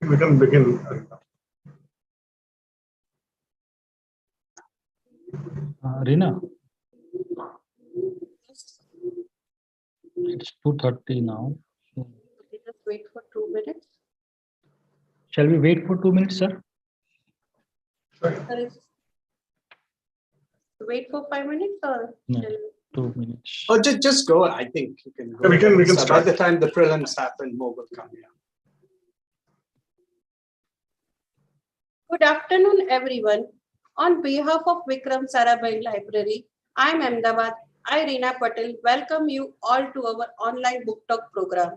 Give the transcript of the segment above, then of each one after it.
We can begin. Rina, it's 2:30 now. Just wait for 2 minutes. Shall we wait for 2 minutes, sir? Wait for 5 minutes or No, shall we? 2 minutes. Oh, just go. I think you can go. We can So start. by the time the prelims happen, more will come. Yeah. Good afternoon, everyone. On behalf of Vikram Sarabhai Library, I am Ahmedabad. I, Reena Patel, welcome you all to our online book talk program.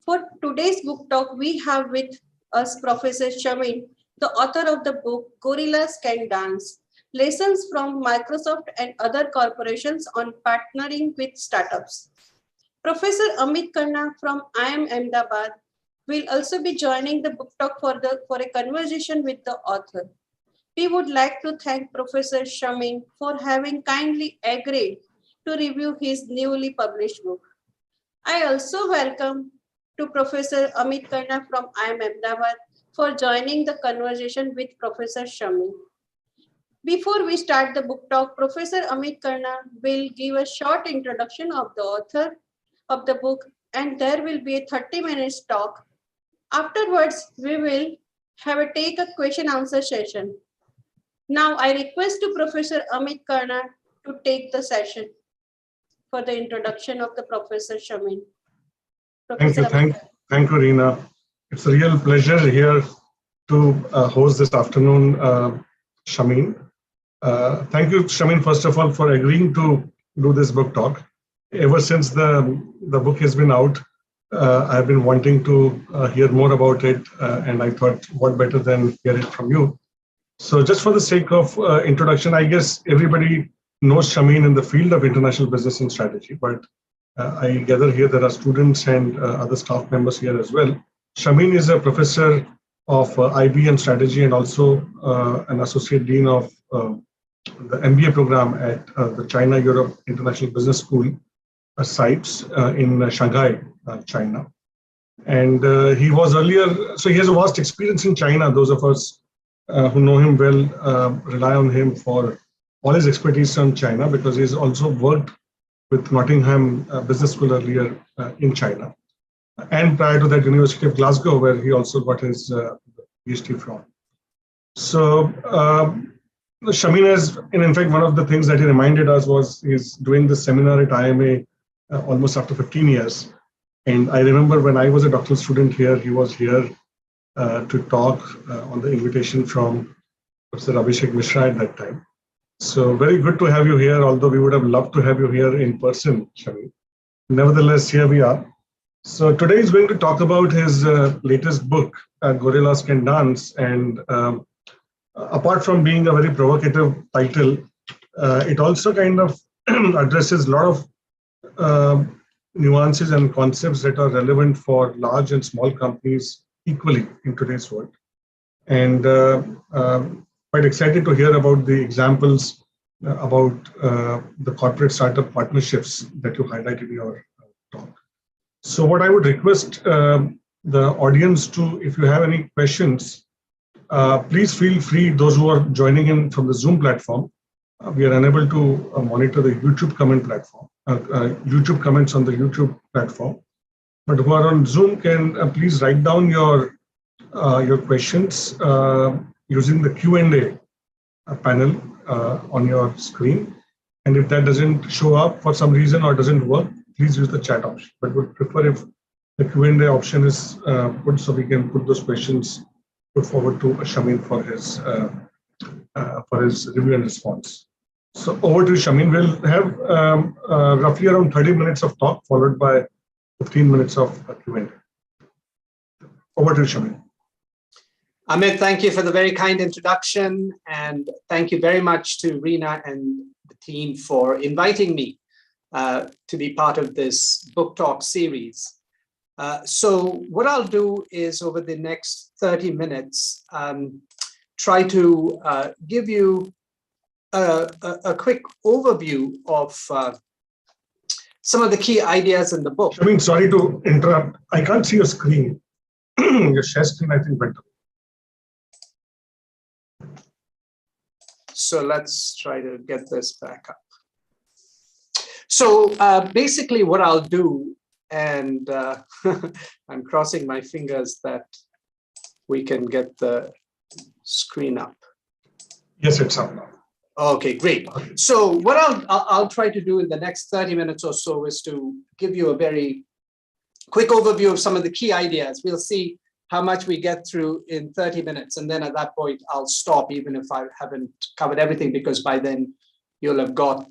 For today's book talk, we have with us Professor Shameen, the author of the book Gorillas Can Dance, Lessons from Microsoft and Other Corporations on Partnering with Startups. Professor Amit Karna from IIM Ahmedabad will also be joining the book talk for a conversation with the author. We would like to thank Professor Shameen for having kindly agreed to review his newly published book. I also welcome to Professor Amit Karna from IIM Ahmedabad for joining the conversation with Professor Shameen. Before we start the book talk, Professor Amit Karna will give a short introduction of the author of the book, and there will be a 30 minutes talk. Afterwards, we will take a question answer session. Now, I request to Professor Amit Karna to take the session for the introduction of the Professor Shameen. Thank you, thank you, Reena. It's a real pleasure here to host this afternoon, Shameen. Thank you, Shameen, first of all, for agreeing to do this book talk. Ever since the book has been out, I've been wanting to hear more about it, and I thought, what better than hear it from you. So just for the sake of introduction, I guess everybody knows Shameen in the field of international business and strategy, but I gather here there are students and other staff members here as well. Shameen is a professor of IB and strategy and also an associate dean of the MBA program at the China-Europe International Business School, CEIBS, in Shanghai, China. And he was earlier, so he has a vast experience in China. Those of us who know him well rely on him for all his expertise on China, because he's also worked with Nottingham Business School earlier in China. And prior to that, University of Glasgow, where he also got his PhD from. So Shameen has, and in fact, one of the things that he reminded us was he's doing this seminar at IIMA almost after 15 years. And I remember when I was a doctoral student here, he was here to talk on the invitation from Professor Abhishek Mishra at that time. So very good to have you here, although we would have loved to have you here in person, Shameen. Nevertheless, here we are. So today is going to talk about his latest book, Gorillas Can Dance. And apart from being a very provocative title, it also kind of addresses a lot of nuances and concepts that are relevant for large and small companies equally in today's world. And quite excited to hear about the examples about the corporate startup partnerships that you highlighted in your talk. So what I would request the audience to, if you have any questions, please feel free, those who are joining in from the Zoom platform. We are unable to monitor the YouTube comment platform, YouTube comments on the YouTube platform. But who are on Zoom can please write down your questions using the Q&A panel on your screen. And if that doesn't show up for some reason or doesn't work, please use the chat option. But we'd prefer if the Q&A option is put so we can put those questions put forward to Shameen for his review and response. So over to Shameen. We'll have roughly around 30 minutes of talk followed by 15 minutes of Q&A. Over to Shameen. Amit, thank you for the very kind introduction, and thank you very much to Reena and the team for inviting me to be part of this book talk series. So what I'll do is over the next 30 minutes, try to give you a quick overview of some of the key ideas in the book. Shameen, sorry to interrupt. I can't see your screen. Your share screen, I think, went up. So let's try to get this back up. So basically what I'll do, and I'm crossing my fingers that we can get the screen up. Yes, it's up now. Okay, great. So what I'll try to do in the next 30 minutes or so is to give you a very quick overview of some of the key ideas. We'll see how much we get through in 30 minutes. And then at that point, I'll stop, even if I haven't covered everything, because by then you'll have got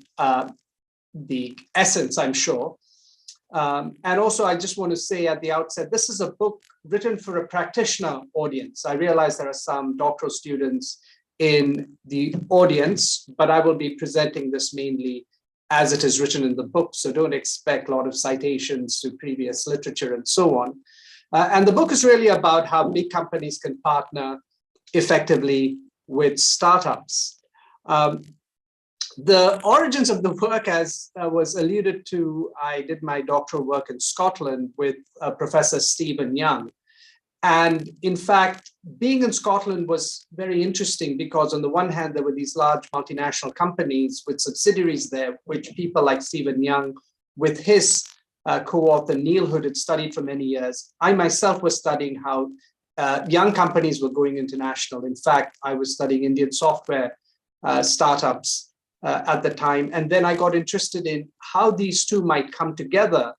the essence, I'm sure. And also, I just want to say at the outset, this is a book written for a practitioner audience. I realize there are some doctoral students in the audience, but I will be presenting this mainly as it is written in the book. So don't expect a lot of citations to previous literature and so on. And the book is really about how big companies can partner effectively with startups. The origins of the work, as was alluded to, I did my doctoral work in Scotland with Professor Stephen Young. And in fact, being in Scotland was very interesting because on the one hand, there were these large multinational companies with subsidiaries there, which people like Stephen Young, with his co-author Neil Hood, had studied for many years. I myself was studying how young companies were going international. In fact, I was studying Indian software startups at the time. And then I got interested in how these two might come together.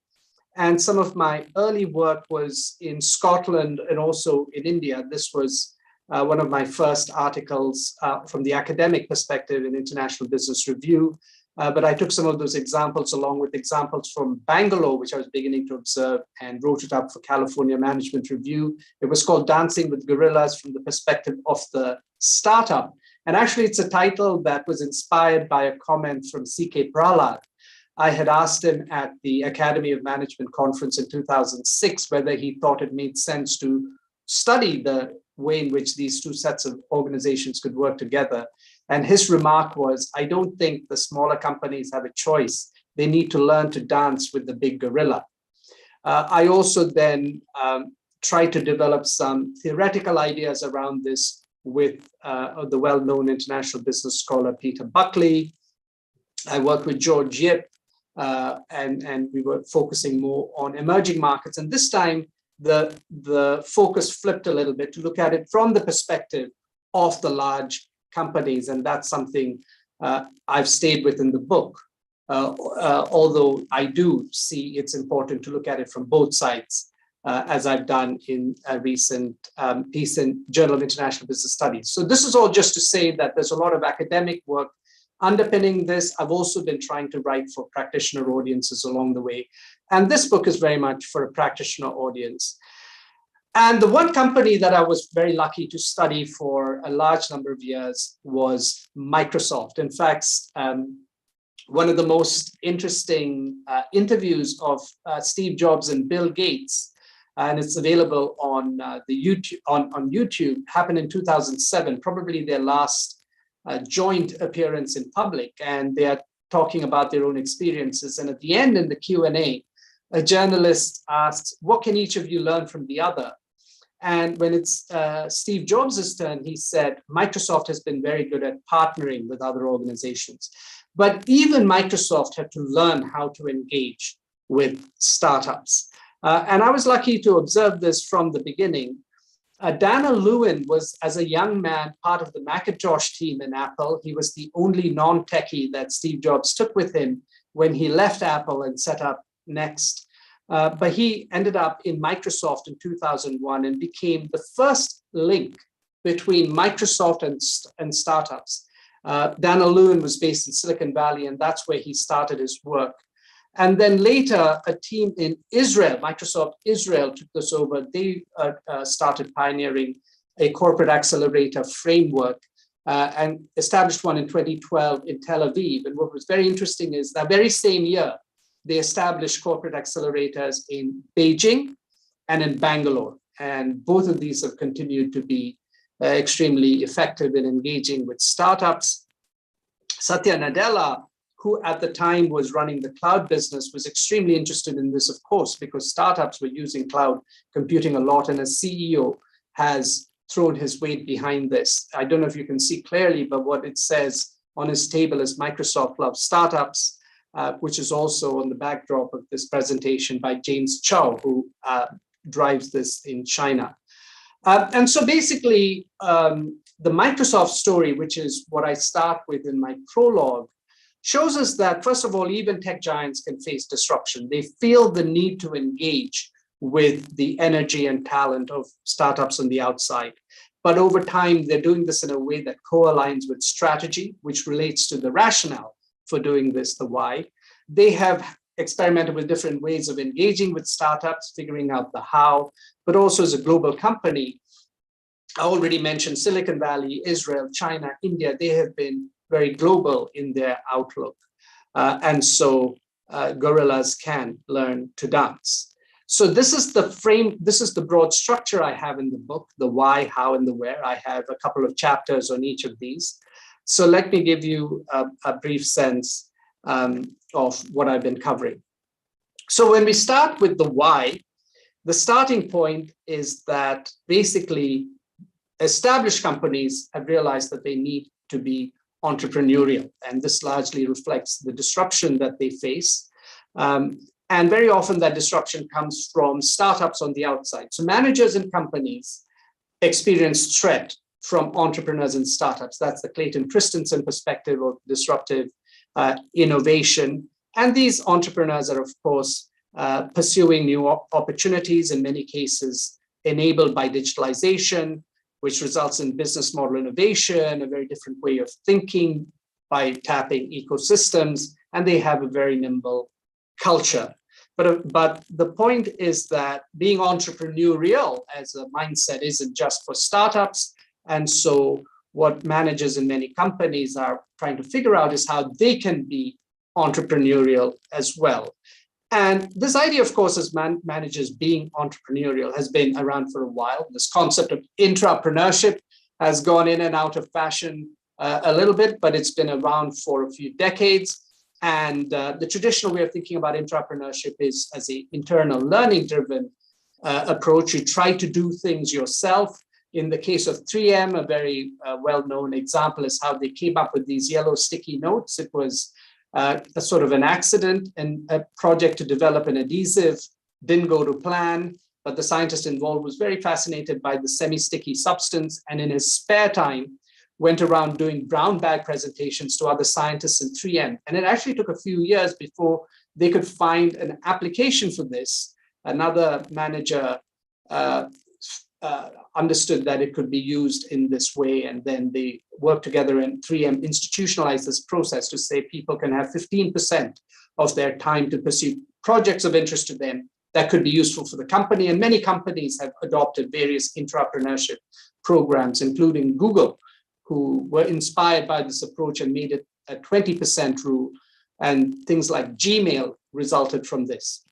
And some of my early work was in Scotland and also in India. This was one of my first articles from the academic perspective in International Business Review. But I took some of those examples along with examples from Bangalore, which I was beginning to observe, and wrote it up for California Management Review. It was called Dancing with Gorillas from the Perspective of the Startup. And actually, it's a title that was inspired by a comment from C.K. Prahalad. I had asked him at the Academy of Management conference in 2006 whether he thought it made sense to study the way in which these two sets of organizations could work together. And his remark was, I don't think the smaller companies have a choice. They need to learn to dance with the big gorilla. I also then tried to develop some theoretical ideas around this with the well-known international business scholar Peter Buckley. I worked with George Yip, and we were focusing more on emerging markets. And this time, the focus flipped a little bit to look at it from the perspective of the large companies. And that's something I've stayed with in the book, although I do see it's important to look at it from both sides, as I've done in a recent piece in Journal of International Business Studies. So this is all just to say that there's a lot of academic work underpinning this. I've also been trying to write for practitioner audiences along the way. And this book is very much for a practitioner audience. And the one company that I was very lucky to study for a large number of years was Microsoft. In fact, one of the most interesting interviews of Steve Jobs and Bill Gates, and it's available on YouTube, happened in 2007, probably their last joint appearance in public, and they are talking about their own experiences. And at the end in the Q&A, a journalist asks, what can each of you learn from the other? And when it's Steve Jobs' turn, he said, Microsoft has been very good at partnering with other organizations. But even Microsoft had to learn how to engage with startups. And I was lucky to observe this from the beginning. Dana Lewin was, as a young man, part of the Macintosh team in Apple. He was the only non-techie that Steve Jobs took with him when he left Apple and set up Next. But he ended up in Microsoft in 2001 and became the first link between Microsoft and startups. Dana Lewin was based in Silicon Valley, and that's where he started his work. And then later, a team in Israel, Microsoft Israel, took this over. They started pioneering a corporate accelerator framework and established one in 2012 in Tel Aviv. And what was very interesting is that very same year, they established corporate accelerators in Beijing and in Bangalore. And both of these have continued to be extremely effective in engaging with startups. Satya Nadella who at the time was running the cloud business, was extremely interested in this, of course, because startups were using cloud computing a lot, and as CEO has thrown his weight behind this. I don't know if you can see clearly, but what it says on his table is Microsoft loves startups, which is also on the backdrop of this presentation by James Chow, who drives this in China. And so basically, the Microsoft story, which is what I start with in my prologue, shows us that, first of all, even tech giants can face disruption. They feel the need to engage with the energy and talent of startups on the outside. But over time, they're doing this in a way that co-aligns with strategy, which relates to the rationale for doing this, the why. They have experimented with different ways of engaging with startups, figuring out the how, but also as a global company. I already mentioned Silicon Valley, Israel, China, India. They have been very global in their outlook. And so gorillas can learn to dance. So this is the frame, this is the broad structure I have in the book, the why, how, and the where. I have a couple of chapters on each of these. So let me give you a brief sense of what I've been covering. So when we start with the why, the starting point is that basically established companies have realized that they need to be entrepreneurial, and this largely reflects the disruption that they face. And very often that disruption comes from startups on the outside. So managers and companies experience threat from entrepreneurs and startups. That's the Clayton Christensen perspective of disruptive innovation. And these entrepreneurs are, of course, pursuing new opportunities, in many cases enabled by digitalization, which results in business model innovation, a very different way of thinking by tapping ecosystems, and they have a very nimble culture. But the point is that being entrepreneurial as a mindset isn't just for startups. And so what managers in many companies are trying to figure out is how they can be entrepreneurial as well. And this idea, of course, as managers being entrepreneurial has been around for a while. This concept of intrapreneurship has gone in and out of fashion a little bit, but it's been around for a few decades. And the traditional way of thinking about intrapreneurship is as an internal learning-driven approach. You try to do things yourself. In the case of 3M, a very well-known example is how they came up with these yellow sticky notes. It was a sort of an accident, and a project to develop an adhesive didn't go to plan, but the scientist involved was very fascinated by the semi-sticky substance, and in his spare time, went around doing brown bag presentations to other scientists in 3M. And it actually took a few years before they could find an application for this. Another manager understood that it could be used in this way, and then they worked together, and 3M institutionalized this process to say people can have 15% of their time to pursue projects of interest to them that could be useful for the company. And many companies have adopted various intrapreneurship programs, including Google, who were inspired by this approach and made it a 20% rule, and things like Gmail resulted from this.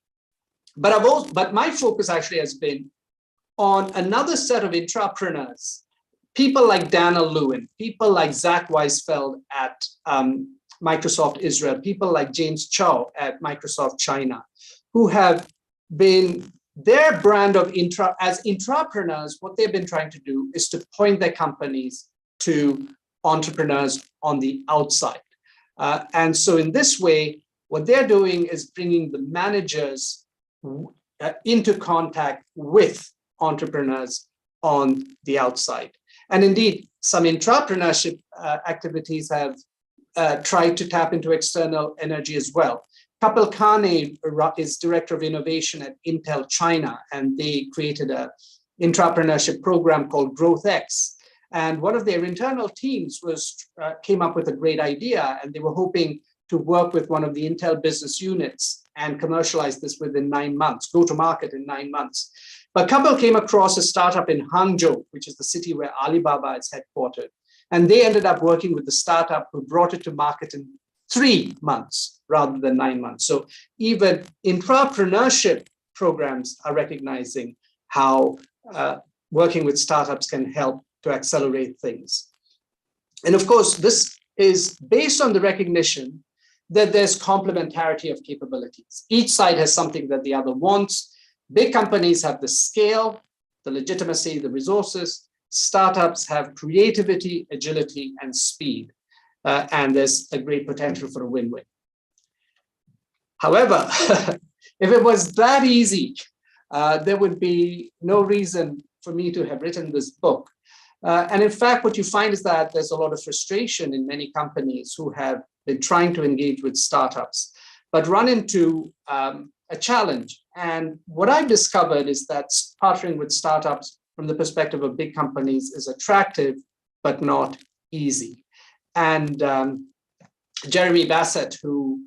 But my focus actually has been on another set of intrapreneurs, people like Dana Lewin, people like Zach Weisfeld at Microsoft Israel, people like James Chow at Microsoft China, who have been their brand of as intrapreneurs. What they've been trying to do is to point their companies to entrepreneurs on the outside. And so in this way, what they're doing is bringing the managers into contact with entrepreneurs on the outside. And indeed, some intrapreneurship activities have tried to tap into external energy as well. Kapil Kane is director of innovation at Intel China, and they created an intrapreneurship program called GrowthX. And one of their internal teams came up with a great idea, and they were hoping to work with one of the Intel business units and commercialize this within 9 months, go to market in 9 months. But Kapil came across a startup in Hangzhou, which is the city where Alibaba is headquartered. And they ended up working with the startup who brought it to market in 3 months rather than 9 months. So even intrapreneurship programs are recognizing how working with startups can help to accelerate things. And of course, this is based on the recognition that there's complementarity of capabilities. Each side has something that the other wants. Big companies have the scale, the legitimacy, the resources. Startups have creativity, agility, and speed. And there's a great potential for a win-win. However, if it was that easy, there would be no reason for me to have written this book. And in fact, what you find is that there's a lot of frustration in many companies who have been trying to engage with startups, but run into a challenge. And what I've discovered is that partnering with startups from the perspective of big companies is attractive, but not easy. And Jeremy Bassett, who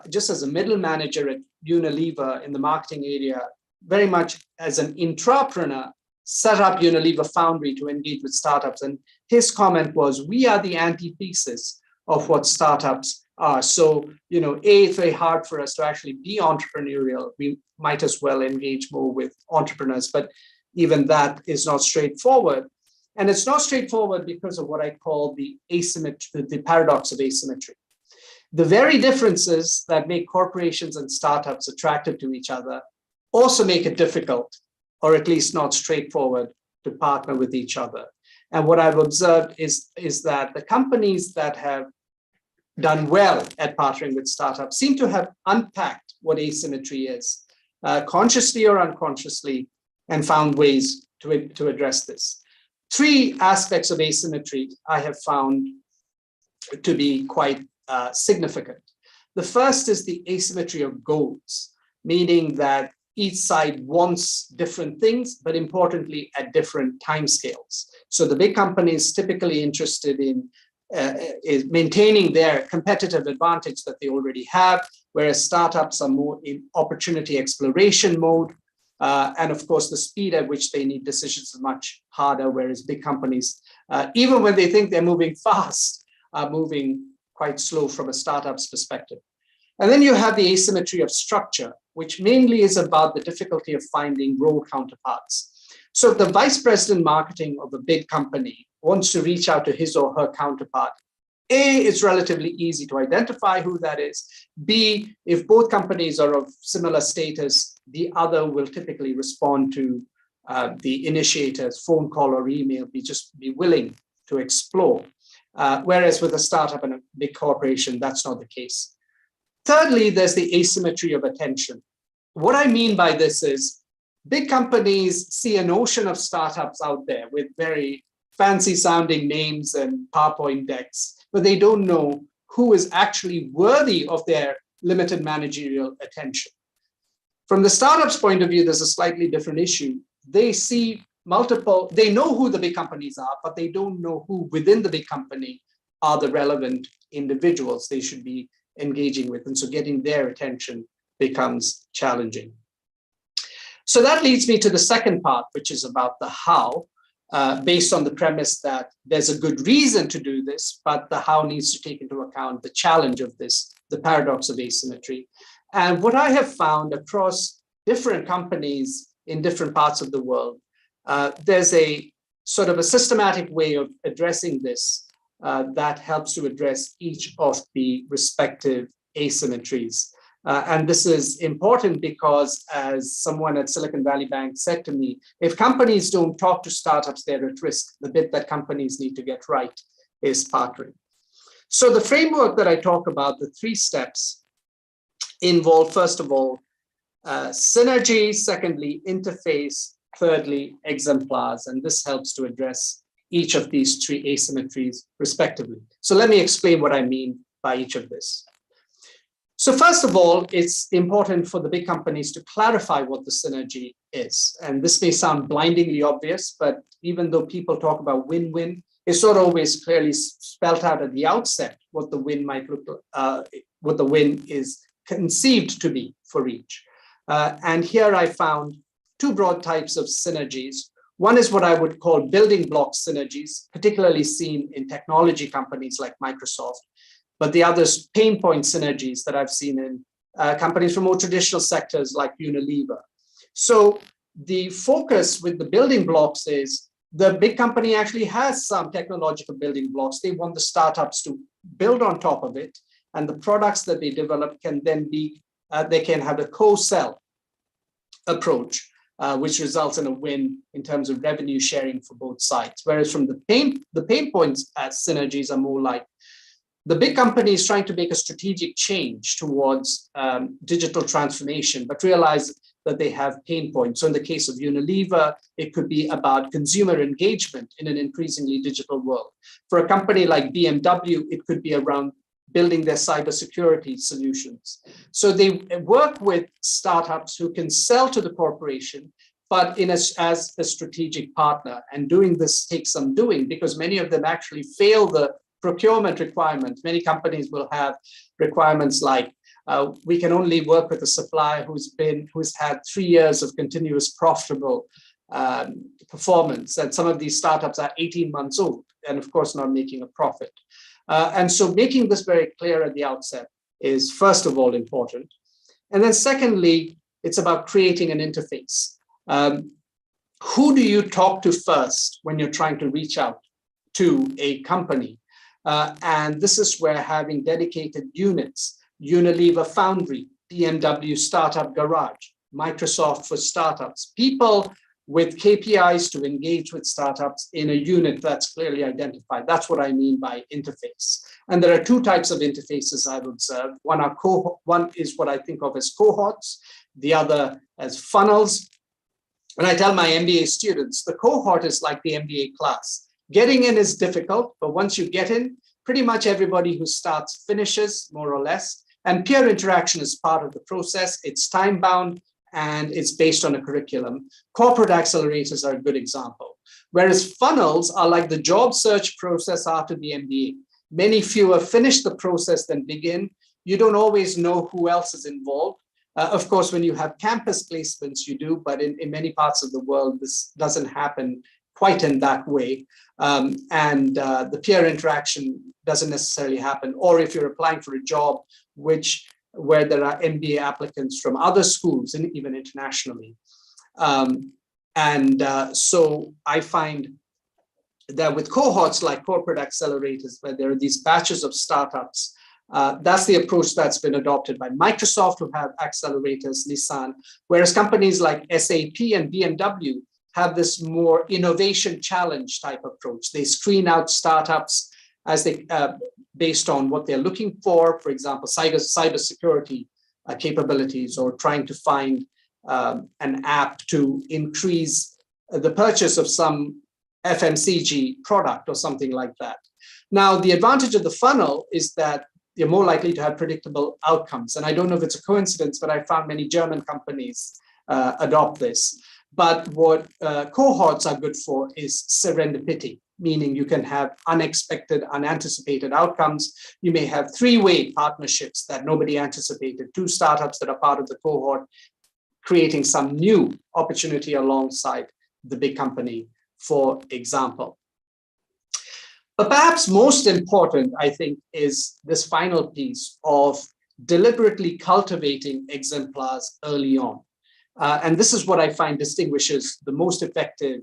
just as a middle manager at Unilever in the marketing area, very much as an intrapreneur, set up Unilever Foundry to engage with startups. And his comment was, we are the antithesis of what startups are. So, it's very hard for us to actually be entrepreneurial. We might as well engage more with entrepreneurs, but even that is not straightforward. And it's not straightforward because of what I call the asymmetry, the paradox of asymmetry. The very differences that make corporations and startups attractive to each other also make it difficult, or at least not straightforward, to partner with each other. And what I've observed is that the companies that have done well at partnering with startups seem to have unpacked what asymmetry is, consciously or unconsciously, and found ways to address this. Three aspects of asymmetry I have found to be quite significant. The first is the asymmetry of goals, meaning that each side wants different things, but importantly at different timescales. So the big company is typically interested in is maintaining their competitive advantage that they already have, whereas startups are more in opportunity exploration mode. And of course, the speed at which they need decisions is much harder, whereas big companies, even when they think they're moving fast, are moving quite slow from a startup's perspective. And then you have the asymmetry of structure, which mainly is about the difficulty of finding role counterparts. So if the vice president marketing of a big company wants to reach out to his or her counterpart, A, it's relatively easy to identify who that is. B, if both companies are of similar status, the other will typically respond to the initiator's phone call or email, be willing to explore. Whereas with a startup and a big corporation, that's not the case. Thirdly, there's the asymmetry of attention. What I mean by this is big companies see an ocean of startups out there with very fancy sounding names and PowerPoint decks, but they don't know who is actually worthy of their limited managerial attention. From the startup's point of view, there's a slightly different issue. They see they know who the big companies are, but they don't know who within the big company are the relevant individuals they should be engaging with. And so getting their attention becomes challenging. So that leads me to the second part, which is about the how, based on the premise that there's a good reason to do this, but the how needs to take into account the challenge of this, the paradox of asymmetry. And what I have found across different companies in different parts of the world, there's a sort of a systematic way of addressing this that helps to address each of the respective asymmetries. And this is important because, as someone at Silicon Valley Bank said to me, if companies don't talk to startups, they're at risk. The bit that companies need to get right is partnering. So the framework that I talk about, the 3 steps, involve, first of all, synergy, secondly, interface, thirdly, exemplars. And this helps to address each of these 3 asymmetries respectively. So let me explain what I mean by each of this. So first of all, it's important for the big companies to clarify what the synergy is. And this may sound blindingly obvious, but even though people talk about win-win, it's not always clearly spelled out at the outset what the win might look like, what the win is conceived to be for each. And here I found 2 broad types of synergies. One is what I would call building block synergies, particularly seen in technology companies like Microsoft. But the other is pain point synergies that I've seen in companies from more traditional sectors like Unilever. So the focus with the building blocks is the big company actually has some technological building blocks. They want the startups to build on top of it. and the products that they develop can then be, they can have a co-sell approach, which results in a win in terms of revenue sharing for both sides. Whereas from the pain points as synergies are more like the big company is trying to make a strategic change towards digital transformation, but realize that they have pain points. So in the case of Unilever, it could be about consumer engagement in an increasingly digital world. For a company like BMW, it could be around building their cybersecurity solutions. So they work with startups who can sell to the corporation, but as a strategic partner. And doing this takes some doing, because many of them actually fail the procurement requirements. Many companies will have requirements like, we can only work with a supplier who's had 3 years of continuous profitable performance. And some of these startups are 18 months old and of course not making a profit. And so making this very clear at the outset is first of all important. And then secondly, it's about creating an interface. Who do you talk to first when you're trying to reach out to a company? And this is where having dedicated units, Unilever Foundry, BMW Startup Garage, Microsoft for Startups, people with KPIs to engage with startups in a unit that's clearly identified. That's what I mean by interface. And there are two types of interfaces I've observed. One is what I think of as cohorts, the other as funnels. And I tell my MBA students, the cohort is like the MBA class. Getting in is difficult, but once you get in, pretty much everybody who starts finishes, more or less. And peer interaction is part of the process. It's time-bound and it's based on a curriculum. Corporate accelerators are a good example. Whereas funnels are like the job search process after the MBA. Many fewer finish the process than begin. You don't always know who else is involved. Of course, when you have campus placements, you do, but in many parts of the world, this doesn't happen quite in that way. The peer interaction doesn't necessarily happen. Or if you're applying for a job where there are MBA applicants from other schools and even internationally. So I find that with cohorts like corporate accelerators, where there are these batches of startups, that's the approach that's been adopted by Microsoft, who have accelerators, Nissan, whereas companies like SAP and BMW have this more innovation challenge type approach. They screen out startups as they based on what they're looking for example, cybersecurity capabilities, or trying to find an app to increase the purchase of some FMCG product or something like that. Now, the advantage of the funnel is that you're more likely to have predictable outcomes. And I don't know if it's a coincidence, but I found many German companies adopt this. But what cohorts are good for is serendipity, meaning you can have unexpected, unanticipated outcomes. You may have three-way partnerships that nobody anticipated, two startups that are part of the cohort, creating some new opportunity alongside the big company, for example. But perhaps most important, I think, is this final piece of deliberately cultivating exemplars early on. And this is what I find distinguishes the most effective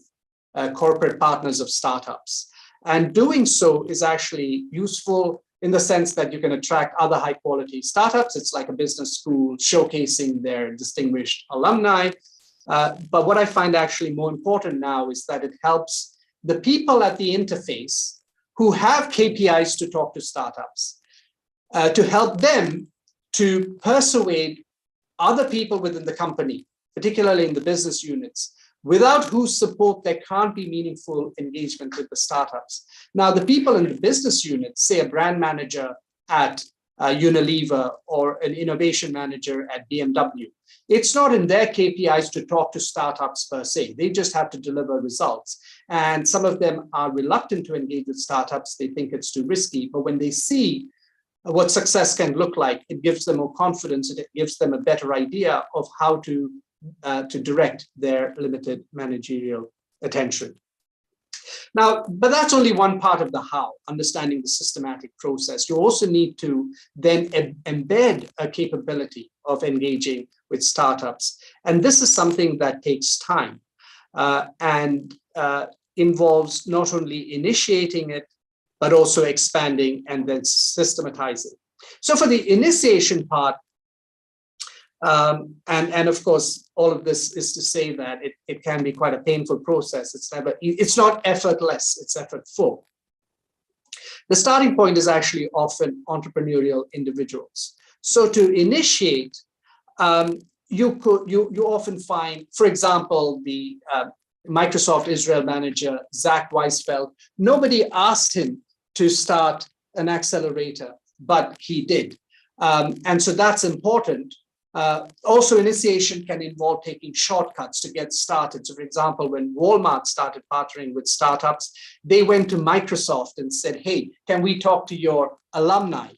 corporate partners of startups. And doing so is actually useful in the sense that you can attract other high quality startups. It's like a business school showcasing their distinguished alumni. But what I find actually more important now is that it helps the people at the interface who have KPIs to talk to startups, to help them to persuade other people within the company, particularly in the business units, without whose support there can't be meaningful engagement with the startups. Now, the people in the business units, say a brand manager at Unilever or an innovation manager at BMW, it's not in their KPIs to talk to startups per se. They just have to deliver results. And some of them are reluctant to engage with startups. They think it's too risky. But when they see what success can look like, it gives them more confidence and it gives them a better idea of how to direct their limited managerial attention. Now, but that's only one part of the how, understanding the systematic process. You also need to then embed a capability of engaging with startups. And this is something that takes time and involves not only initiating it, but also expanding and then systematizing. So for the initiation part, and of course, all of this is to say that it can be quite a painful process. It's not effortless, it's effortful. The starting point is actually often entrepreneurial individuals. So to initiate, you often find, for example, the Microsoft Israel manager, Zach Weisfeld. Nobody asked him to start an accelerator, but he did. And so that's important. Also, initiation can involve taking shortcuts to get started. So for example, when Walmart started partnering with startups, they went to Microsoft and said, hey, can we talk to your alumni?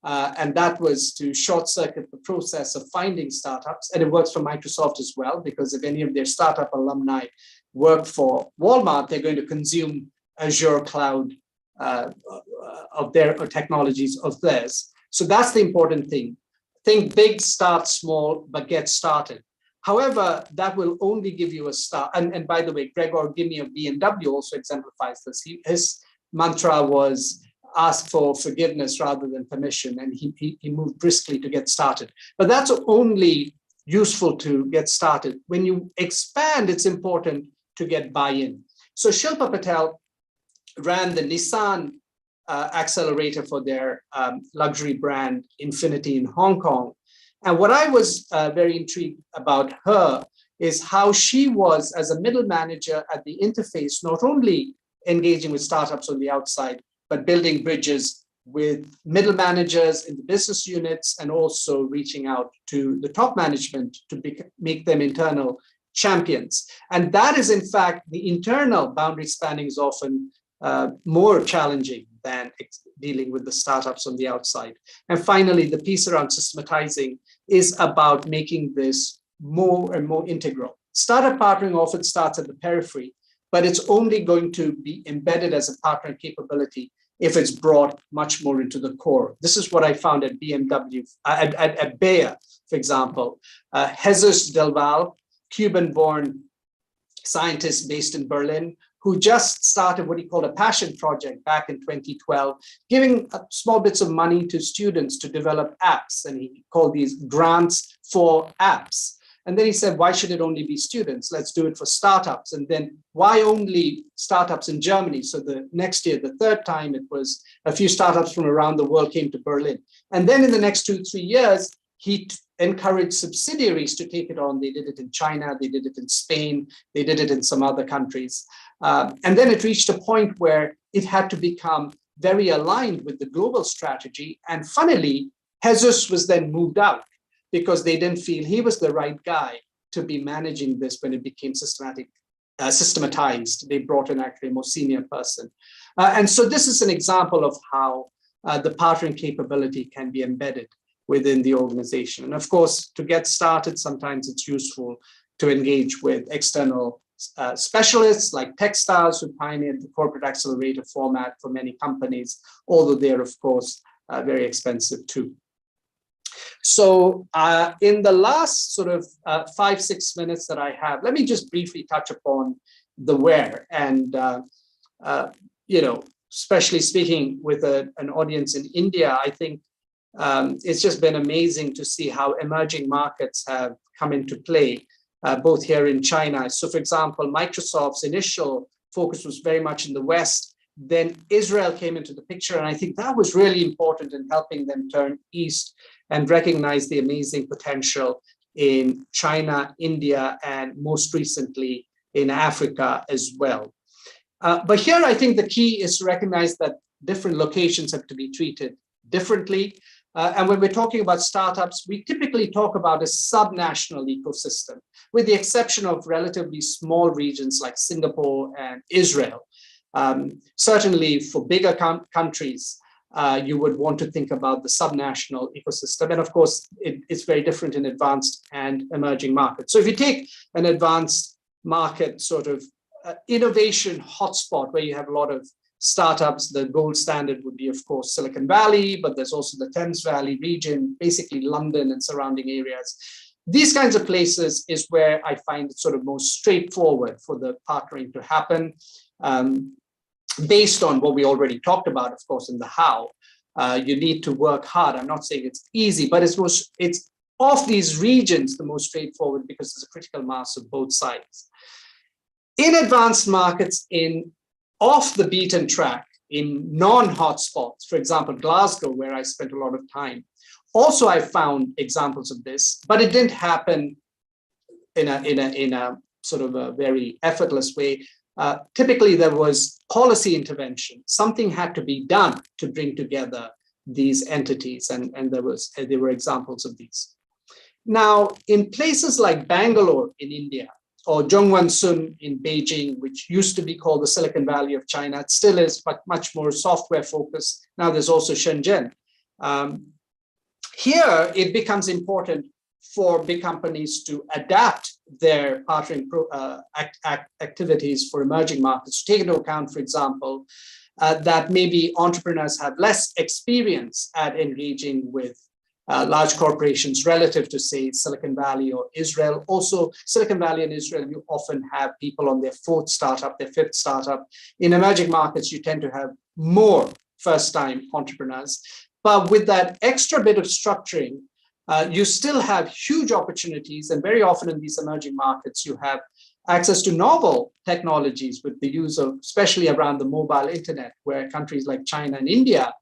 And that was to short circuit the process of finding startups. And it works for Microsoft as well, because if any of their startup alumni work for Walmart, they're going to consume Azure cloud of their technologies of theirs. So that's the important thing. Think big, start small, but get started. However, that will only give you a start. And by the way, Gregor Gimi of BMW also exemplifies this. His mantra was ask for forgiveness rather than permission, and he moved briskly to get started. But that's only useful to get started. When you expand, it's important to get buy-in. So Shilpa Patel ran the Nissan accelerator for their luxury brand Infinity in Hong Kong. And what I was very intrigued about her is how she was, as a middle manager at the interface, not only engaging with startups on the outside, but building bridges with middle managers in the business units, and also reaching out to the top management to make them internal champions. And that is, in fact, the internal boundary spanning is often more challenging than dealing with the startups on the outside. And finally, the piece around systematizing is about making this more and more integral. Startup partnering often starts at the periphery, but it's only going to be embedded as a partner capability if it's brought much more into the core. This is what I found at BMW, at Bayer, for example. Jesus Del Val, Cuban-born scientist based in Berlin, who just started what he called a passion project back in 2012, giving small bits of money to students to develop apps. And he called these grants for apps. And then he said, why should it only be students? Let's do it for startups. And then why only startups in Germany? So the next year, the third time, it was a few startups from around the world came to Berlin. And then in the next 2-3 years, he encouraged subsidiaries to take it on. They did it in China, they did it in Spain, they did it in some other countries. And then it reached a point where it had to become very aligned with the global strategy. And funnily, Jesus was then moved out, because they didn't feel he was the right guy to be managing this when it became systematized. They brought in actually a more senior person. And so this is an example of how the partnering capability can be embedded within the organization. And of course, to get started, sometimes it's useful to engage with external specialists like Techstars, who pioneered the corporate accelerator format for many companies, although they're, of course, very expensive too. So in the last sort of 5-6 minutes that I have, let me just briefly touch upon the where. And, especially speaking with an audience in India, I think it's just been amazing to see how emerging markets have come into play, both here in China. So for example, Microsoft's initial focus was very much in the West. Then Israel came into the picture, and I think that was really important in helping them turn east and recognize the amazing potential in China, India, and most recently in Africa as well. But here, I think the key is to recognize that different locations have to be treated differently. And when we're talking about startups, we typically talk about a subnational ecosystem, with the exception of relatively small regions like Singapore and Israel. Certainly for bigger countries, you would want to think about the subnational ecosystem. And of course, it's very different in advanced and emerging markets. So if you take an advanced market sort of innovation hotspot where you have a lot of startups, the gold standard would be, of course, Silicon Valley, but there's also the Thames Valley region, basically London and surrounding areas. These kinds of places is where I find it sort of most straightforward for the partnering to happen. Based on what we already talked about, of course, in the how. You need to work hard. I'm not saying it's easy, but it's of these regions the most straightforward because there's a critical mass of both sides. In advanced markets, in off the beaten track, in non-hotspots, for example, Glasgow, where I spent a lot of time, also I found examples of this, but it didn't happen in a sort of a very effortless way. Typically, there was policy intervention. Something had to be done to bring together these entities, and there were examples of these. Now, in places like Bangalore in India, or Zhongguancun in Beijing, which used to be called the Silicon Valley of China, it still is, but much more software focused. Now there's also Shenzhen. Here, it becomes important for big companies to adapt their partnering activities for emerging markets, to take into account, for example, that maybe entrepreneurs have less experience at engaging with large corporations relative to, say, Silicon Valley or Israel. Also, Silicon Valley and Israel, you often have people on their fourth startup, their fifth startup. In emerging markets, you tend to have more first-time entrepreneurs. But with that extra bit of structuring, you still have huge opportunities. And very often in these emerging markets, you have access to novel technologies with the use of, especially around the mobile internet, where countries like China and India,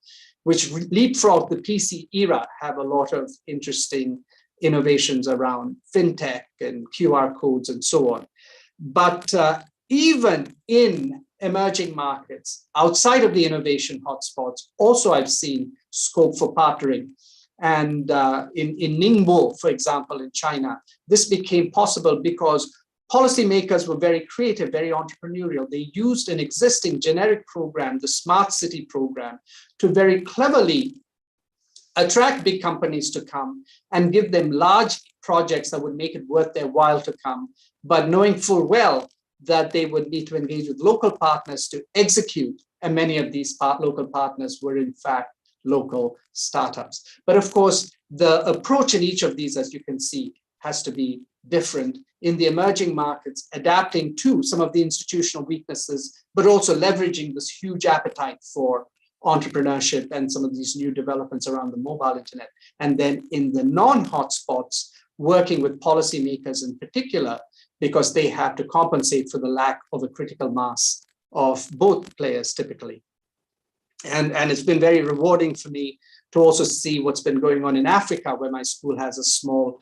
which leapfrog the PC era, have a lot of interesting innovations around fintech and QR codes and so on. But even in emerging markets, outside of the innovation hotspots, also I've seen scope for partnering. And in Ningbo, for example, in China, this became possible because policymakers were very creative, very entrepreneurial. They used an existing generic program, the Smart City program, to very cleverly attract big companies to come and give them large projects that would make it worth their while to come, but knowing full well that they would need to engage with local partners to execute. And many of these local partners were, in fact, local startups. But of course, the approach in each of these, as you can see, has to be different. In the emerging markets, adapting to some of the institutional weaknesses, but also leveraging this huge appetite for entrepreneurship and some of these new developments around the mobile internet. And then in the non-hotspots, working with policymakers in particular, because they have to compensate for the lack of a critical mass of both players typically. And it's been very rewarding for me to also see what's been going on in Africa, where my school has a small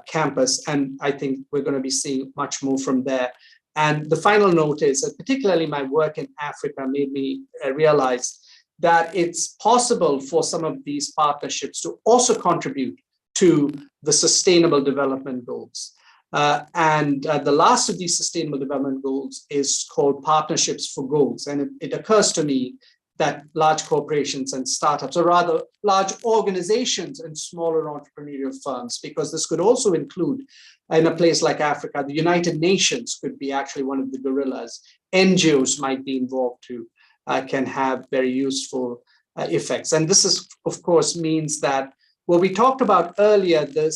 campus, and I think we're going to be seeing much more from there. And the final note is that particularly my work in Africa made me realize that it's possible for some of these partnerships to also contribute to the Sustainable Development Goals. The last of these Sustainable Development Goals is called Partnerships for Goals. And it occurs to me that large corporations and startups, or rather large organizations and smaller entrepreneurial firms, because this could also include, in a place like Africa, the United Nations could be actually one of the gorillas. NGOs might be involved too, can have very useful effects. And this is, of course, means that what we talked about earlier, the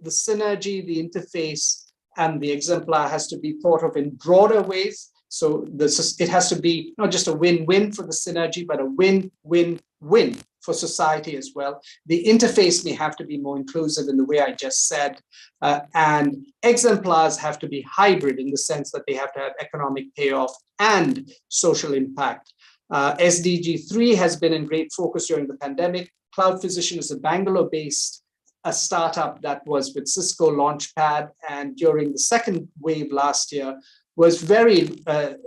synergy, the interface, and the exemplar has to be thought of in broader ways. So it has to be not just a win-win for the synergy, but a win-win-win for society as well. The interface may have to be more inclusive in the way I just said. And exemplars have to be hybrid in the sense that they have to have economic payoff and social impact. SDG 3 has been in great focus during the pandemic. Cloud Physician is a Bangalore-based startup that was with Cisco Launchpad, and during the second wave last year was very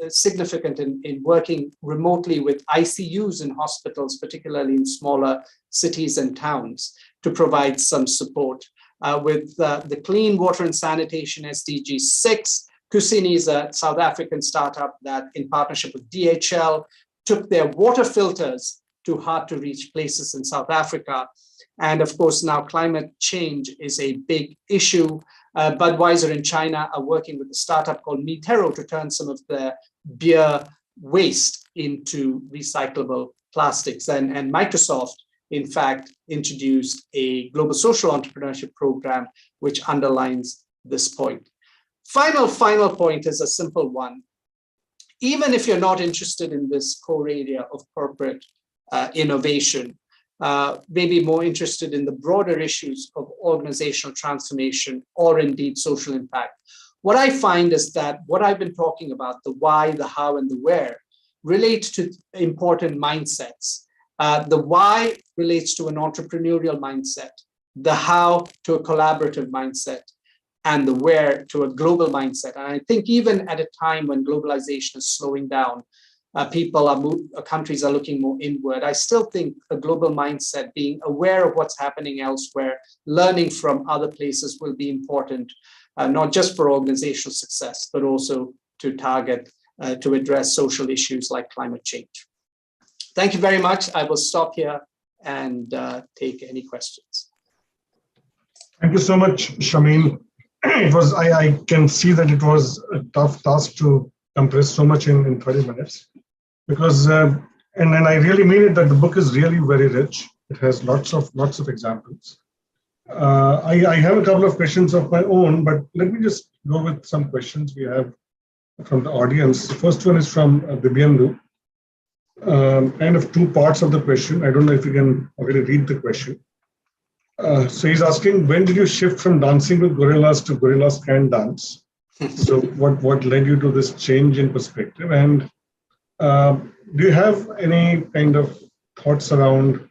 significant in working remotely with ICUs in hospitals, particularly in smaller cities and towns, to provide some support. With the Clean Water and Sanitation SDG 6, Kusini is a South African startup that, in partnership with DHL, took their water filters to hard-to-reach places in South Africa. And of course, now climate change is a big issue. Budweiser in China are working with a startup called Metero to turn some of their beer waste into recyclable plastics. And Microsoft, in fact, introduced a Global Social Entrepreneurship program, which underlines this point. Final point is a simple one. Even if you're not interested in this core area of corporate innovation, maybe more interested in the broader issues of organizational transformation or indeed social impact. What I find is that what I've been talking about, the why, the how, and the where, relates to important mindsets. The why relates to an entrepreneurial mindset, the how to a collaborative mindset, and the where to a global mindset. And I think even at a time when globalization is slowing down, countries are looking more inward. I still think a global mindset, being aware of what's happening elsewhere, learning from other places will be important, not just for organizational success, but also to target, to address social issues like climate change. Thank you very much. I will stop here and take any questions. Thank you so much, Shameen. I can see that it was a tough task to compress so much in 30 minutes. Because, and I really mean it, that the book is really very rich. It has lots of examples. I have a couple of questions of my own, but let me just go with some questions we have from the audience. The first one is from Dibyendu. Kind of two parts of the question. I don't know if you can already read the question. So he's asking, when did you shift from dancing with gorillas to gorillas can dance? So what led you to this change in perspective? And do you have any kind of thoughts around,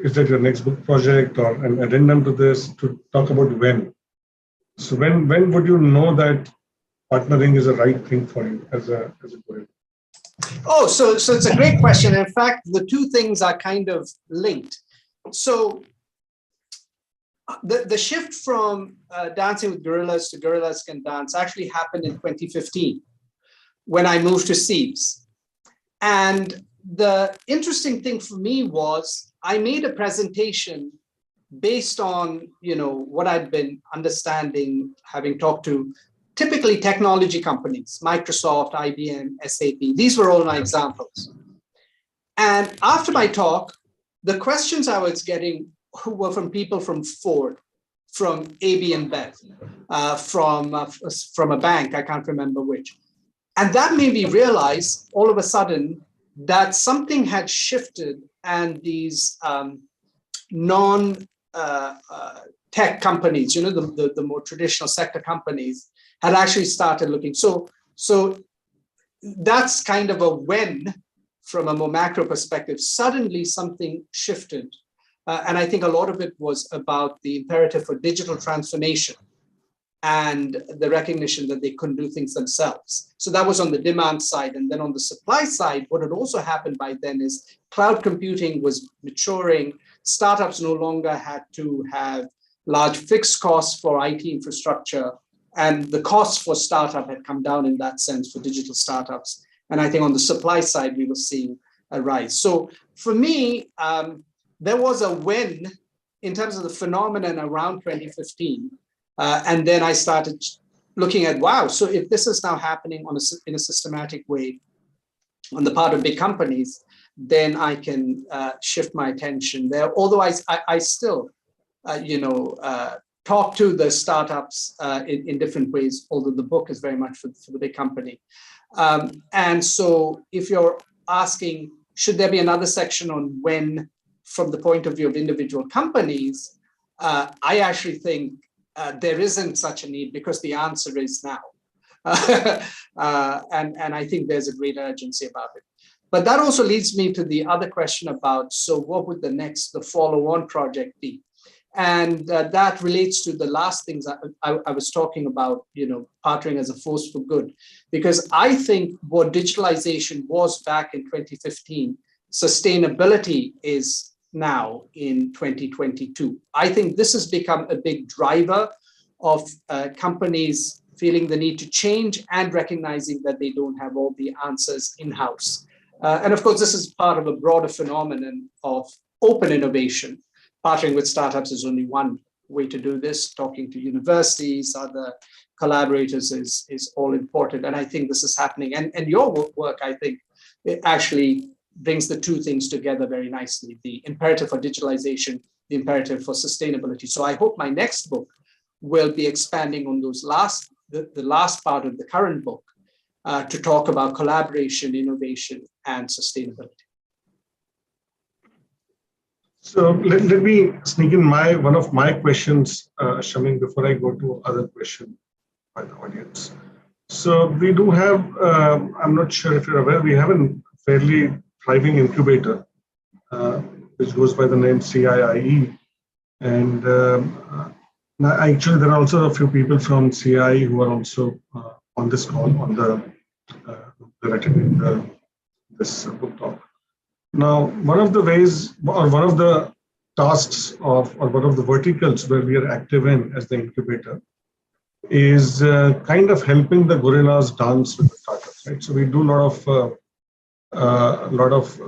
is that your next book project or an addendum to this, to talk about when? So when would you know that partnering is the right thing for you as a gorilla? Oh, so it's a great question. In fact, the two things are kind of linked. So the shift from dancing with gorillas to gorillas can dance actually happened in 2015 when I moved to CEIBS. And the interesting thing for me was I made a presentation based on, what I'd been understanding, having talked to typically technology companies, Microsoft, IBM, SAP. These were all my examples. And after my talk, the questions I was getting were from people from Ford, from AB InBev, from a bank, I can't remember which. And that made me realize all of a sudden that something had shifted, and these non-tech companies, the more traditional sector companies, had actually started looking. So that's kind of a when, from a more macro perspective, suddenly something shifted. And I think a lot of it was about the imperative for digital transformation and the recognition that they couldn't do things themselves. So that was on the demand side. And then on the supply side, what had also happened by then is cloud computing was maturing. Startups no longer had to have large fixed costs for IT infrastructure. And the costs for startup had come down in that sense for digital startups. And I think on the supply side, we were seeing a rise. So for me, there was a when in terms of the phenomenon around 2015. And then I started looking at, wow, so if this is now happening in a systematic way on the part of big companies, then I can shift my attention there. Although I still, talk to the startups in different ways, although the book is very much for the big company. And so if you're asking, should there be another section on when, from the point of view of individual companies, I actually think there isn't such a need, because the answer is now. And I think there's a great urgency about it. But that also leads me to the other question about, so what would the follow-on project be? And that relates to the last things I was talking about, partnering as a force for good. Because I think what digitalization was back in 2015, sustainability is now in 2022. I think this has become a big driver of companies feeling the need to change and recognizing that they don't have all the answers in-house. And of course, this is part of a broader phenomenon of open innovation. Partnering with startups is only one way to do this. Talking to universities, other collaborators is all important. And I think this is happening. And your work, I think, it actually brings the two things together very nicely, the imperative for digitalization, the imperative for sustainability. So I hope my next book will be expanding on those the last part of the current book to talk about collaboration, innovation, and sustainability. So let me sneak in one of my questions, Shameen, before I go to other question by the audience. So we do have, I'm not sure if you're aware, we have a fairly thriving incubator, which goes by the name CIIE. And actually, there are also a few people from CIIE who are also on this call, they're attending this book talk. Now, one of the ways, or one of the tasks or one of the verticals where we are active in as the incubator is kind of helping the gorillas dance with the startups, right? So we do a lot of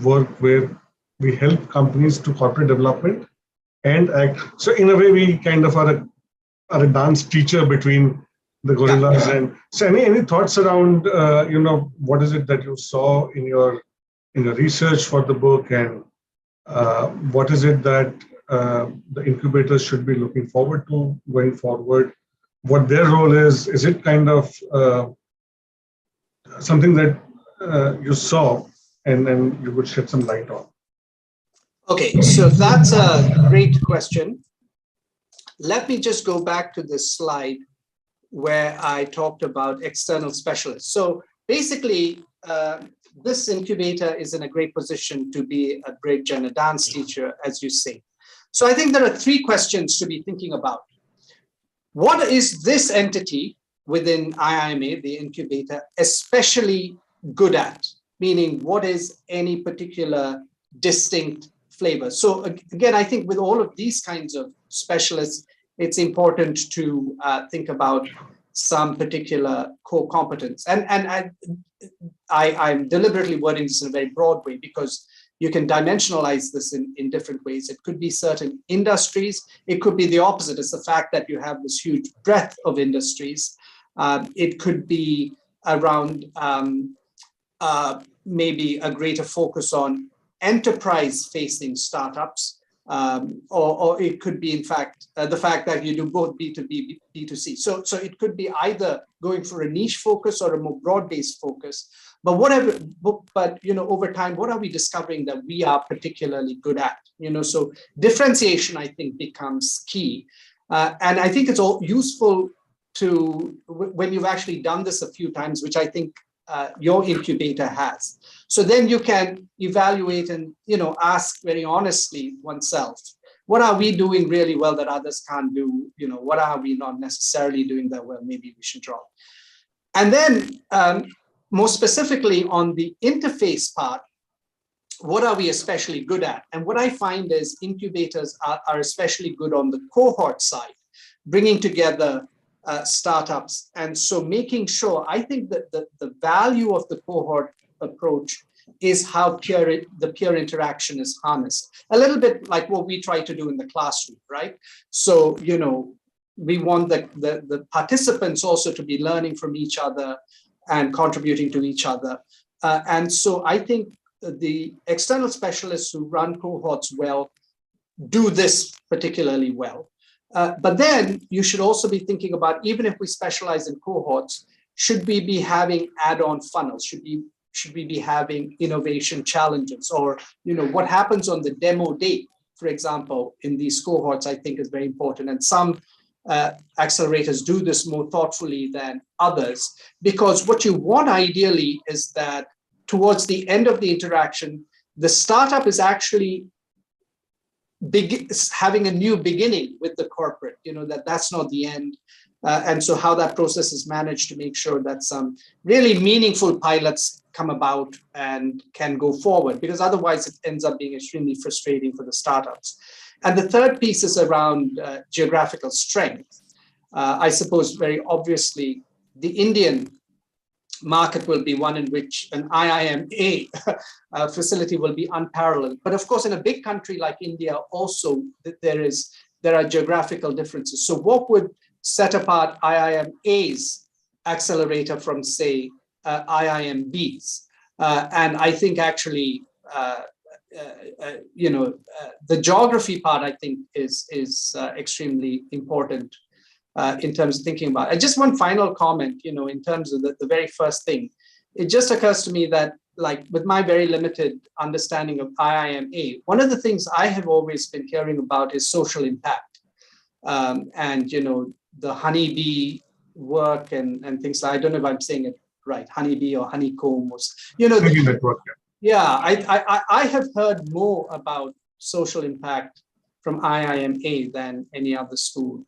work where we help companies to corporate development and act. So in a way, we kind of are a dance teacher between the gorillas. And so any thoughts around what is it that you saw in your research for the book, and what is it that the incubators should be looking forward to going forward? What their role is? Is it kind of something that you saw and you would shed some light on? Okay, so that's a great question. Let me just go back to this slide where I talked about external specialists. So basically, this incubator is in a great position to be a bridge and a dance teacher, as you say. So I think there are three questions to be thinking about. What is this entity within IIMA, the incubator, especially good at? Meaning, what is any particular distinct flavor? So again, I think with all of these kinds of specialists, it's important to think about some particular core competence. And I'm deliberately wording this in a very broad way because you can dimensionalize this in different ways. It could be certain industries. It could be the opposite. It's the fact that you have this huge breadth of industries. It could be around maybe a greater focus on enterprise-facing startups, or it could be, in fact, the fact that you do both B2B, B2C. So it could be either going for a niche focus or a more broad-based focus. But over time, what are we discovering that we are particularly good at? So differentiation, I think, becomes key. And I think it's all useful to, when you've actually done this a few times, which I think your incubator has. So then you can evaluate and ask very honestly oneself, what are we doing really well that others can't do? What are we not necessarily doing that well? Maybe we should drop. And then more specifically on the interface part, what are we especially good at? And what I find is incubators are especially good on the cohort side, bringing together startups. And so making sure, I think that the value of the cohort approach is how the peer interaction is harnessed. A little bit like what we try to do in the classroom, right? So, we want the participants also to be learning from each other and contributing to each other. And so I think the external specialists who run cohorts well do this particularly well. But then you should also be thinking about, even if we specialize in cohorts, should we be having add-on funnels? Should we be having innovation challenges? Or, what happens on the demo day, for example, in these cohorts, I think is very important. And some accelerators do this more thoughtfully than others, because what you want ideally is that towards the end of the interaction, the startup is actually having a new beginning with the corporate, that's not the end. And so how that process is managed to make sure that some really meaningful pilots come about and can go forward, because otherwise it ends up being extremely frustrating for the startups. And the third piece is around geographical strength. I suppose very obviously the Indian market will be one in which an IIMA facility will be unparalleled. But of course, in a big country like India, also there are geographical differences. So what would set apart IIMA's accelerator from, say, IIMB's? And I think actually, the geography part, I think, is extremely important in terms of thinking about it. Just one final comment, in terms of the very first thing. It just occurs to me that like with my very limited understanding of IIMA, one of the things I have always been hearing about is social impact. And, you know, the honeybee work and things like, I don't know if I'm saying it right, honeybee or honeycomb, or, you know, network. yeah, I have heard more about social impact from IIMA than any other school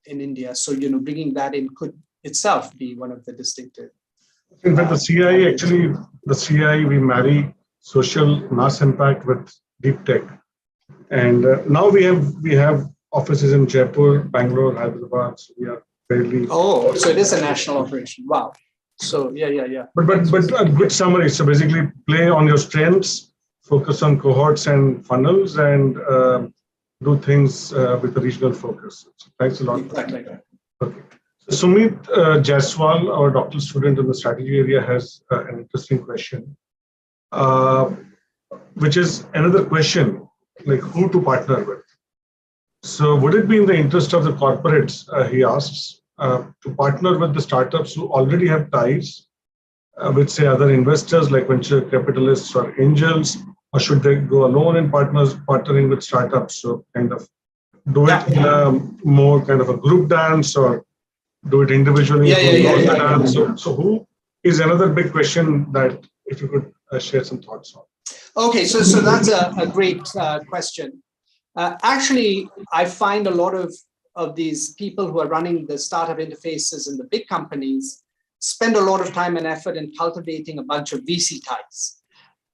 in India. So, you know, bringing that in could itself be one of the distinctive. In fact, the CI actually, the CI, we marry social mass impact with deep tech. And now we have offices in Jaipur, Bangalore, Hyderabad. So we are fairly. Oh, so it is a national operation. Wow. So yeah. But a good summary. So basically, play on your strengths, focus on cohorts and funnels, and do things with a regional focus. So thanks a lot. Exactly. Okay. So Sumit Jaiswal, our doctoral student in the strategy area, has an interesting question, which is another question, like who to partner with. So would it be in the interest of the corporates, he asks, to partner with the startups who already have ties with, say, other investors like venture capitalists or angels, or should they go alone in partnering with startups? So kind of do it in a more kind of a group dance, or do it individually? So who is another big question that if you could share some thoughts on? Okay, so that's a great question. Actually, I find a lot of these people who are running the startup interfaces in the big companies spend a lot of time and effort in cultivating a bunch of VC ties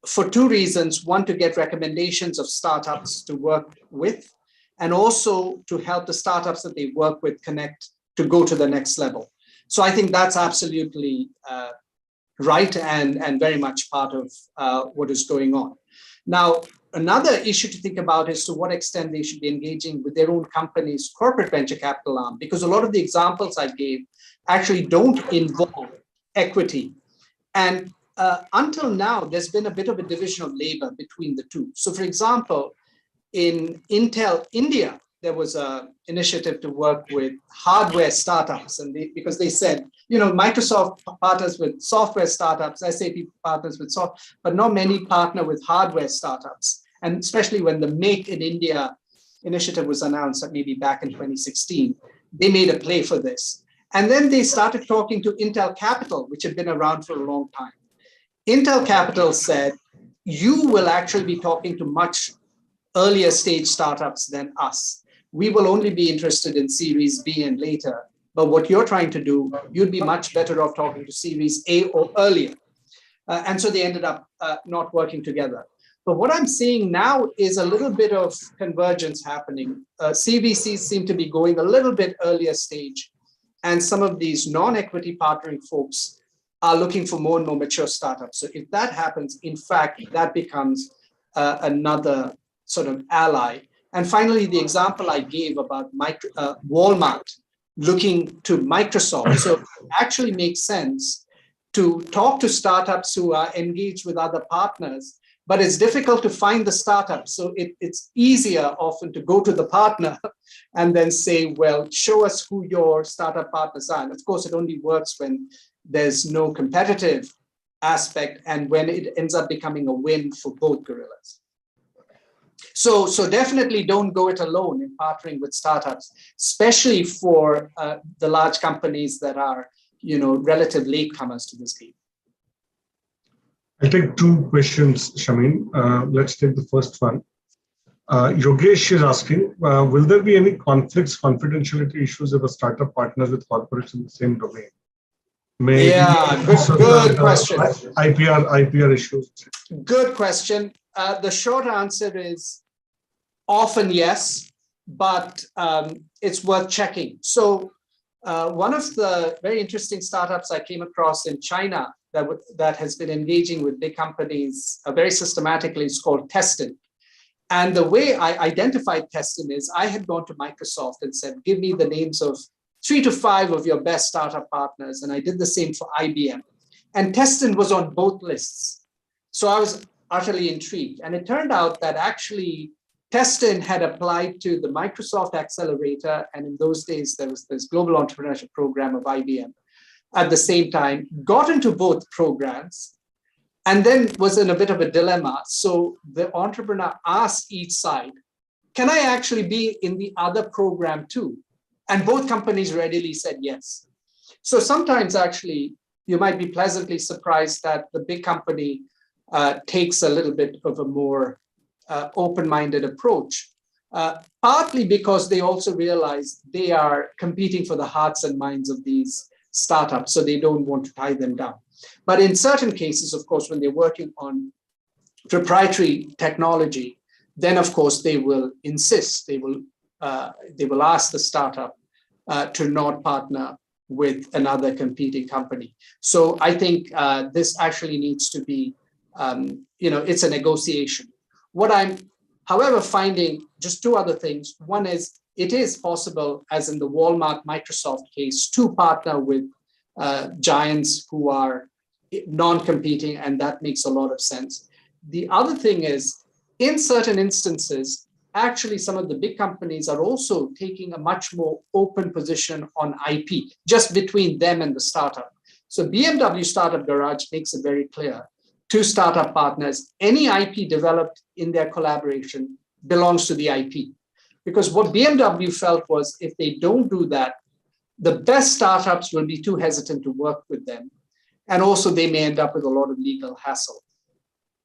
for two reasons. One, to get recommendations of startups to work with, and also to help the startups that they work with connect to go to the next level. So I think that's absolutely right and very much part of what is going on. Now, another issue to think about is to what extent they should be engaging with their own company's corporate venture capital arm, because a lot of the examples I gave actually don't involve equity. And until now, there's been a bit of a division of labor between the two. So for example, in Intel India, there was an initiative to work with hardware startups, and because they said, you know, Microsoft partners with software startups, SAP partners with software, but not many partner with hardware startups. And especially when the Make in India initiative was announced, maybe back in 2016, they made a play for this. And then they started talking to Intel Capital, which had been around for a long time. Intel Capital said, you will actually be talking to much earlier stage startups than us. We will only be interested in Series B and later. But what you're trying to do, you'd be much better off talking to Series A or earlier. And so they ended up not working together. But what I'm seeing now is a little bit of convergence happening. CVCs seem to be going a little bit earlier stage. And some of these non-equity partnering folks are looking for more and more mature startups. So if that happens, in fact, that becomes another sort of ally. And finally, the example I gave about Walmart looking to Microsoft. So it actually makes sense to talk to startups who are engaged with other partners, but it's difficult to find the startup. So it's easier often to go to the partner and then say, well, show us who your startup partners are. And of course, it only works when there's no competitive aspect and when it ends up becoming a win for both gorillas. So definitely don't go it alone in partnering with startups, especially for the large companies that are, you know, relative latecomers to this game. I'll take two questions, Shameen. Let's take the first one. Yogesh is asking, will there be any conflicts, confidentiality issues if a startup partners with corporates in the same domain? Good question. IPR issues. Good question. The short answer is often yes, but it's worth checking. So one of the very interesting startups I came across in China that has been engaging with big companies very systematically is called Testin. And the way I identified Testin is I had gone to Microsoft and said, give me the names of 3 to 5 of your best startup partners. And I did the same for IBM. And Testin was on both lists. So I was utterly intrigued. And it turned out that actually Testin had applied to the Microsoft Accelerator. And in those days, there was this Global Entrepreneurship program of IBM at the same time, got into both programs, and then was in a bit of a dilemma. So the entrepreneur asked each side, can I actually be in the other program too? And both companies readily said yes. So sometimes actually, you might be pleasantly surprised that the big company takes a little bit of a more open-minded approach, partly because they also realize they are competing for the hearts and minds of these startups, so they don't want to tie them down. But in certain cases, of course, when they're working on proprietary technology, then of course they will insist, they will ask the startup to not partner with another competing company. So I think this actually needs to be, it's a negotiation. What I'm, however, finding just two other things. One is it is possible, as in the Walmart Microsoft case, to partner with giants who are non-competing, and that makes a lot of sense. The other thing is, in certain instances, actually some of the big companies are also taking a much more open position on IP, just between them and the startup. So BMW Startup Garage makes it very clear to startup partners, any IP developed in their collaboration belongs to the IP. Because what BMW felt was, if they don't do that, the best startups will be too hesitant to work with them. And also they may end up with a lot of legal hassle.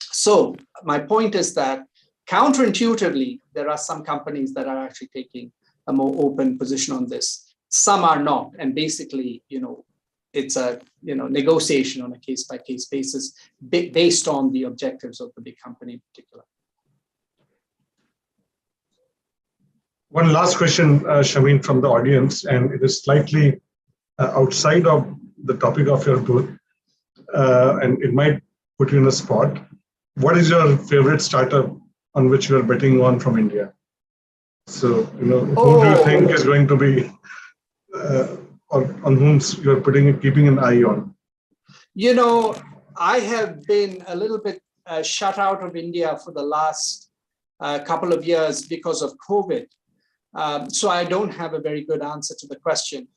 So my point is that counterintuitively, there are some companies that are actually taking a more open position on this. Some are not. And basically, it's a negotiation on a case-by-case basis based on the objectives of the big company in particular. One last question, Shameen, from the audience, and it is slightly outside of the topic of your book, and it might put you in a spot. What is your favorite startup on which you are betting on from India? So, who do you think is going to be, or on whom you're keeping an eye on? I have been a little bit shut out of India for the last couple of years because of COVID. So I don't have a very good answer to the question.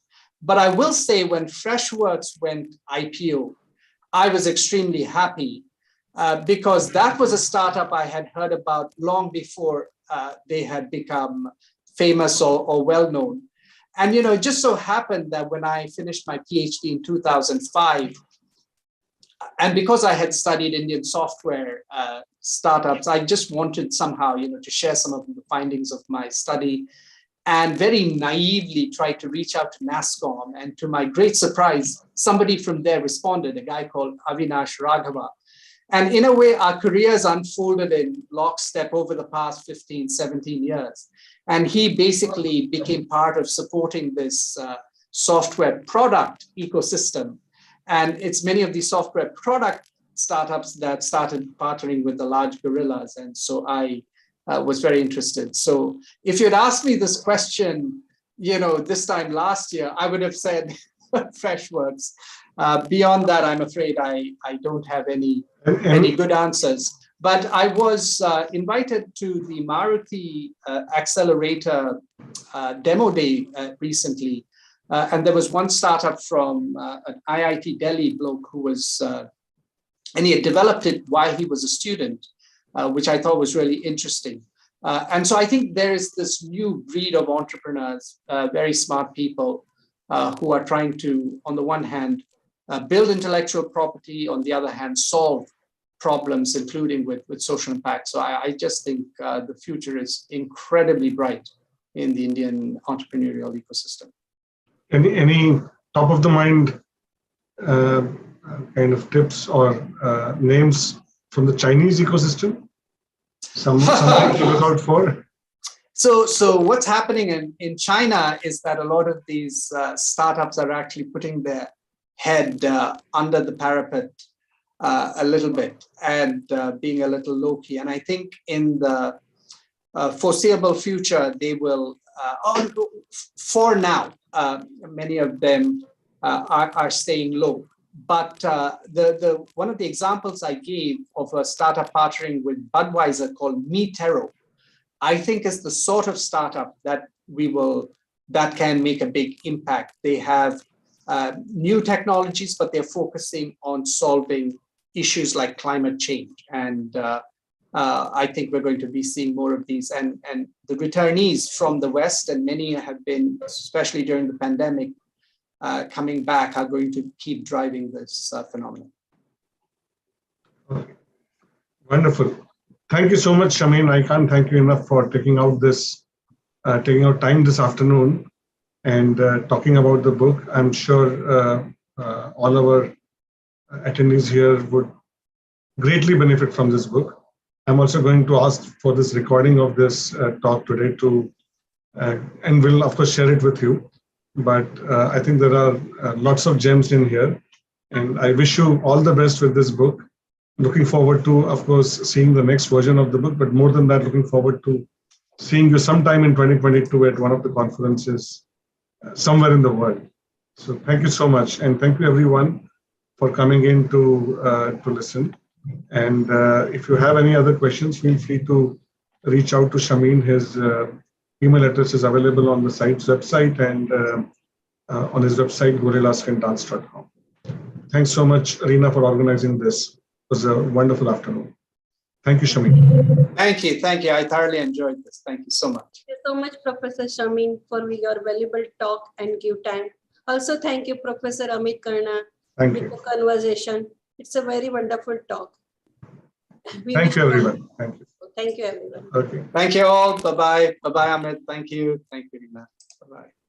But I will say when Freshworks went IPO, I was extremely happy because that was a startup I had heard about long before they had become famous or well-known. And, it just so happened that when I finished my PhD in 2005, and because I had studied Indian software startups, I just wanted somehow, to share some of the findings of my study, and very naively tried to reach out to NASSCOM. And to my great surprise, somebody from there responded, a guy called Avinash Raghava. And in a way, our careers unfolded in lockstep over the past 15, 17 years. And he basically became part of supporting this software product ecosystem. And it's many of these software product startups that started partnering with the large gorillas. And so I was very interested. So if you'd asked me this question, this time last year, I would have said Freshworks. Beyond that, I'm afraid I don't have any good answers. But I was invited to the Maruti Accelerator demo day recently. And there was one startup from an IIT Delhi bloke who was, and he had developed it while he was a student, which I thought was really interesting. And so I think there is this new breed of entrepreneurs, very smart people who are trying to, on the one hand, build intellectual property, on the other hand, solve problems, including with social impact. So I just think the future is incredibly bright in the Indian entrepreneurial ecosystem. Any top of the mind kind of tips or names from the Chinese ecosystem? Something to look out for? So what's happening in China is that a lot of these startups are actually putting their head under the parapet a little bit and being a little low-key. And I think in the foreseeable future, they will, for now, many of them are staying low. But one of the examples I gave of a startup partnering with Budweiser called MeTero, I think is the sort of startup that that can make a big impact. They have new technologies, but they're focusing on solving issues like climate change. And I think we're going to be seeing more of these. And the returnees from the West, and many have been, especially during the pandemic, coming back, are going to keep driving this phenomenon. Wonderful. Thank you so much, Shameen. I can't thank you enough for taking out time this afternoon and talking about the book. I'm sure all our attendees here would greatly benefit from this book. I'm also going to ask for this recording of this talk today and will of course share it with you. But I think there are lots of gems in here, and I wish you all the best with this book. Looking forward to, of course, seeing the next version of the book, but more than that, looking forward to seeing you sometime in 2022 at one of the conferences somewhere in the world. So thank you so much, and thank you everyone for coming in to listen. And if you have any other questions, feel free to reach out to Shameen. His email address is available on the site's website and on his website, gorillascandance.com. Thanks so much, Reena, for organizing this. It was a wonderful afternoon. Thank you, Shameen. Thank you. Thank you. I thoroughly enjoyed this. Thank you so much. Thank you so much, Professor Shameen, for your valuable talk and give time. Also, thank you, Professor Amit Karna, Thank with you. the conversation. It's a very wonderful talk. Thank you, everyone. Thank you. Thank you, everyone. Okay. Thank you all. Bye-bye. Bye-bye, Amit. Thank you. Thank you, Reena. Bye-bye.